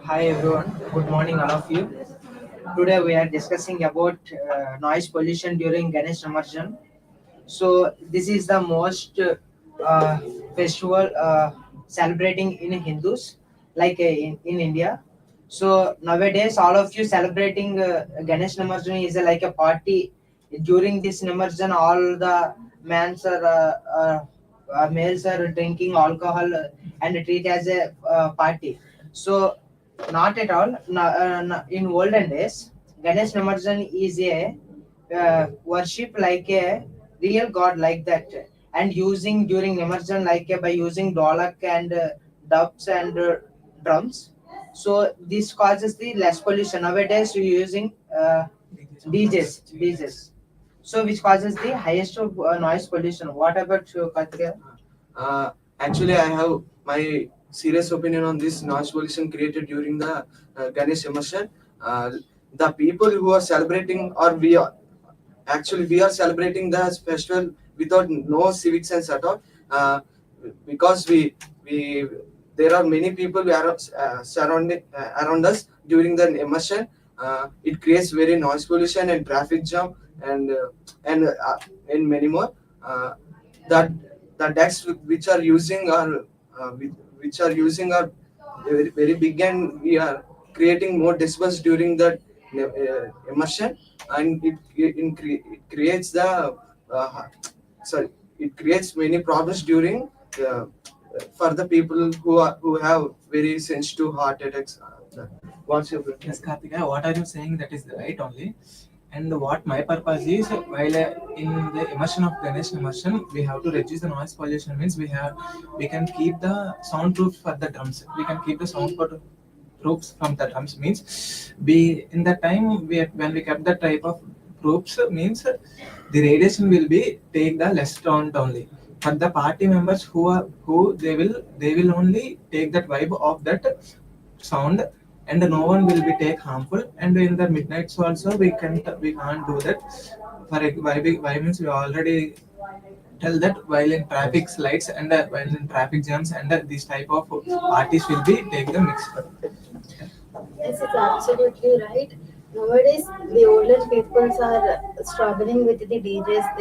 Hi everyone, good morning all of you. Today we are discussing about noise pollution during Ganesh Immersion. So this is the most festival celebrating in Hindus, like in India. So nowadays all of you celebrating Ganesh Immersion is like a party. During this Immersion, all the mans are males are drinking alcohol and treat as a party. So not at all. In olden days, Ganesh Namarjan is a worship like a real god like that, and using during Namarjan like by using dolak and dubs and drums. So this causes the less pollution. Nowadays, we using DJs. So which causes the highest noise pollution. What about you, Katrina? Uh, Actually, I have my serious opinion on this noise pollution created during the Ganesh immersion. Uh, the people who are celebrating, or we are celebrating the festival without no civic sense at all. Because we there are many people who are surrounding around us during the immersion. It creates very noise pollution and traffic jam and many more. That the decks which are using are which are using are very big, and we are creating more decibels during that immersion, and it creates the uh, sorry it creates many problems during uh, for the people who have very sensitive heart attacks. What's your opinion? Yes, Kartika, what are you saying? That is right only. And what my purpose is, while in the immersion of Ganesh immersion, we have to reduce the noise pollution. Means we can keep the soundproofs for the drums. We can keep the proofs from the drums. Means we in the time when we kept the type of proofs means the radiation will be take the less sound only. For the party members who they will only take that vibe of that sound, and no one will be take harmful. And in the midnights also we can't do that. Why means we already tell that while in traffic lights and while in traffic jams, and this type of parties will be take the mix. Yes, it's absolutely right. Nowadays, the older peoples are struggling with the DJs.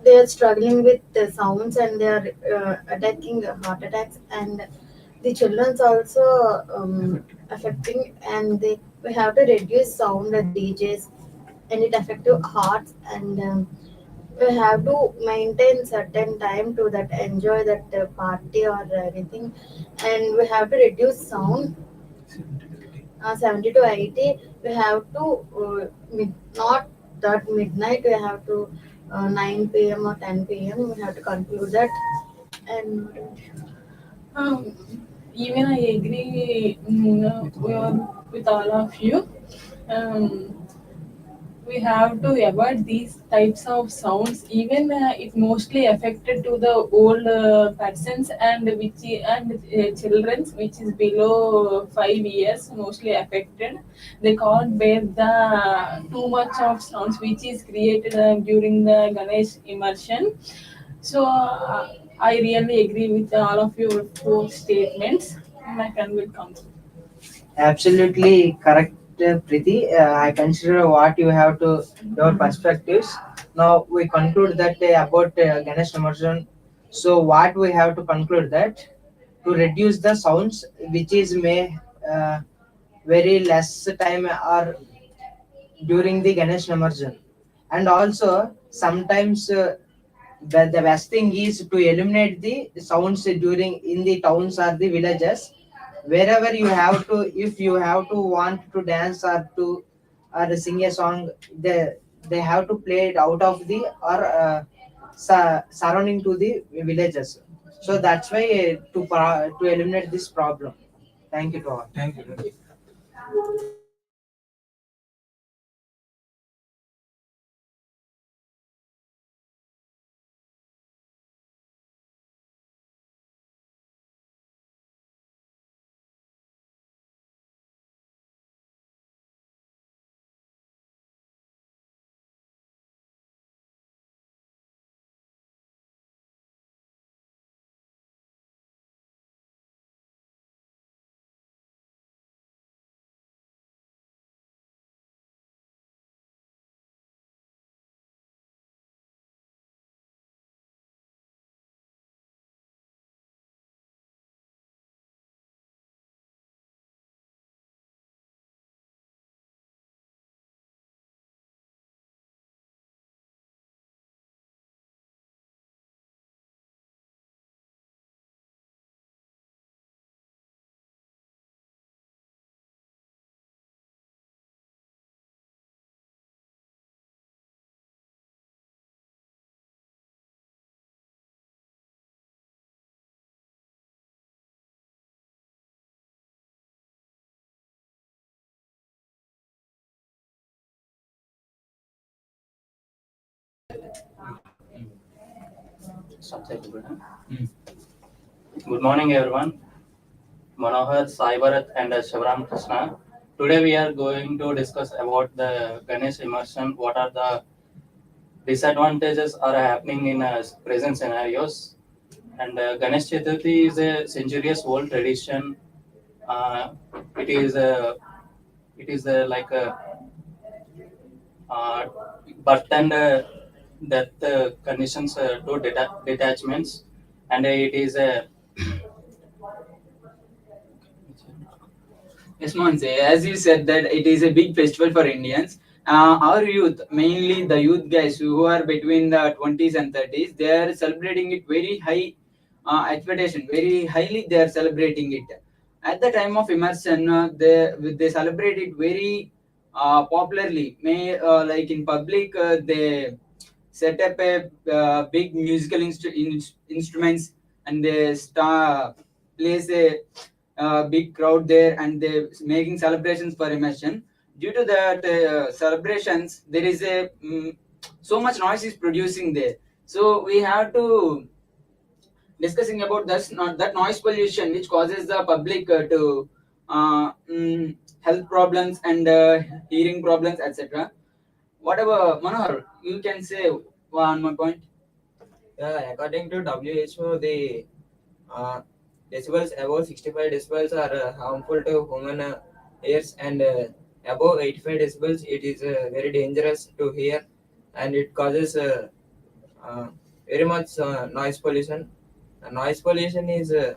They are struggling with the sounds, and they are attacking heart attacks, and the children's also affecting. And we have to reduce sound at DJs, and it affect your hearts. And we have to maintain certain time to that enjoy that party or anything, and we have to reduce sound 70 to 80. We have to not that midnight. We have to 9 p.m. or 10 p.m. We have to conclude that. And Um, Even I agree with all of you. Um, we have to avoid these types of sounds. Even it mostly affected to the old persons and children which is below 5 years, mostly affected. They can't bear the too much of sounds which is created during the Ganesh immersion. So I really agree with all of your four statements. My friend will come. Absolutely correct, Preeti. I consider what you have to your perspectives. Now we conclude that about Ganesh immersion. So what we have to conclude that to reduce the sounds, which is may very less time or during the Ganesh immersion, and also sometimes the best thing is to eliminate the sounds during in the towns or the villages. Wherever you have to, if you have to want to dance or sing a song, they have to play it out of the or surrounding to the villages. So that's why to eliminate this problem. Thank you to all. Thank you. Mm. Good morning, everyone. Manohar, Sai Bharat, and Shivram Krishna. Today we are going to discuss about the Ganesh immersion. What are the disadvantages are happening in present scenarios? And Ganesh Chaturthi is a centuries-old tradition. Uh, it is a like a uh, birth and death conditions to detachments, and it is a Yes, Monse, as you said that it is a big festival for Indians. Our youth, mainly the youth guys who are between the 20s and 30s, they are celebrating it very high expectation, very highly they are celebrating it. At the time of immersion, they celebrate it very popularly. Like in public, they set up a big musical instruments, and they place a big crowd there, and they making celebrations for immersion. Due to that celebrations, there is a so much noise is producing there. So we have to discussing about that noise pollution which causes the public to health problems and hearing problems, etc. Whatever, Manohar, you can say one more point. Yeah, according to WHO, the uh, decibels above 65 decibels are harmful to human ears, and above 85 decibels it is very dangerous to hear, and it causes very much noise pollution. Noise pollution is uh,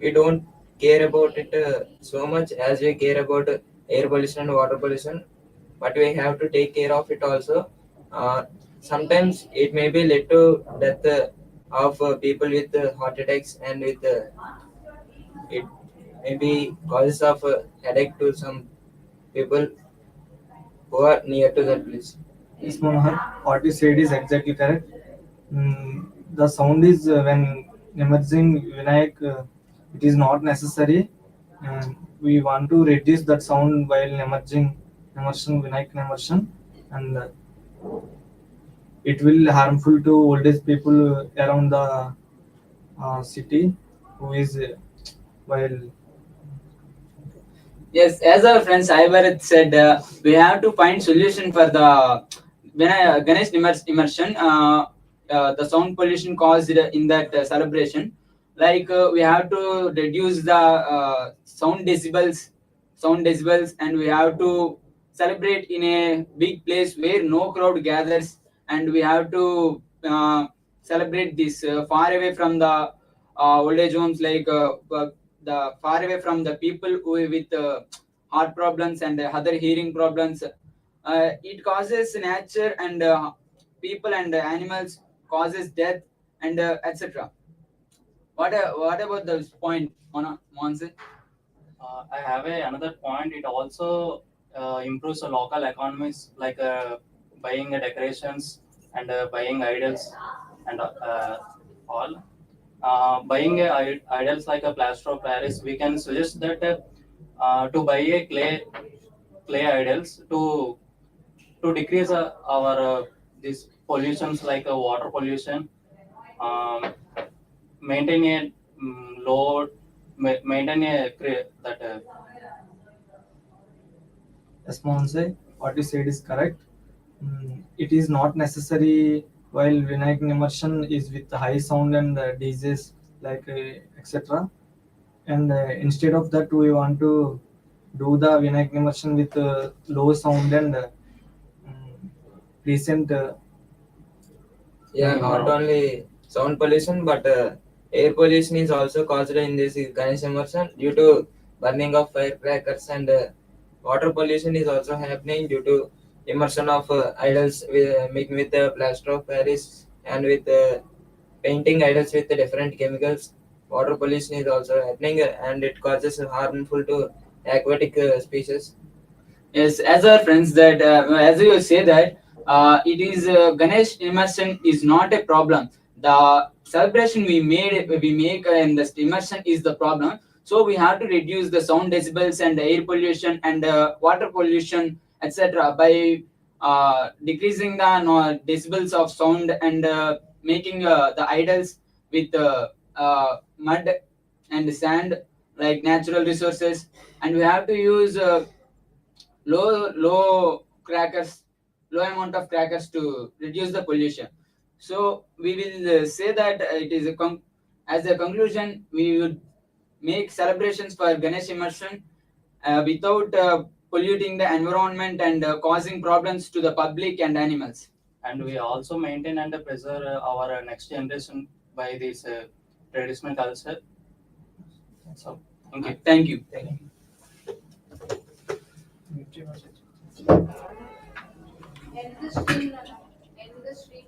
we don't care about it so much as we care about air pollution and water pollution, but we have to take care of it also. Sometimes it may be led to death of people with heart attacks, and with it may be causes of headache to some people who are near to that place. Yes, Manohar, what you said is exactly correct. The sound is when emerging Vinayak, it is not necessary. We want to reduce that sound while immersion Vinayak immersion, and it will harmful to old age people around the city who is while. Yes, as our friend Saibarat said, we have to find solution for the Ganesh immersion. The sound pollution caused in that celebration, like we have to reduce the sound decibels, and we have to celebrate in a big place where no crowd gathers, and we have to celebrate this far away from the old age homes, like the far away from the people who with heart problems and other hearing problems. It causes nature and people and animals causes death and etc. What about this point, Monse? I have another point. It also improves the local economies, like buying decorations and buying idols and all. Buying idols like a plaster of Paris, we can suggest that to buy a clay idols to decrease our these pollutions like water pollution, um, maintain a low maintain a that Response, what you said is correct. It is not necessary while Vinayak immersion is with high sound and DJs like etc. And instead of that, we want to do the Vinayak immersion with low sound and recent. Yeah, not only sound pollution, but air pollution is also caused in this Ganesh immersion due to burning of firecrackers, and water pollution is also happening due to immersion of idols making with plaster of Paris, and with painting idols with different chemicals. Water pollution is also happening, and it causes harmful to aquatic species. Yes, as our friends that as you say that it is Ganesh immersion is not a problem. The celebration we make in the immersion is the problem. So we have to reduce the sound decibels and air pollution and water pollution, etc. by decreasing the decibels of sound and making the idols with mud and sand like natural resources, and we have to use low amount of crackers to reduce the pollution. So we will say that it is as a conclusion we would make celebrations for Ganesh immersion without polluting the environment and causing problems to the public and animals. And we also maintain and preserve our next generation by this traditional culture. So thank you. Thank you. End the stream. End the stream.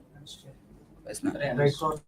Yes, ma'am. Right.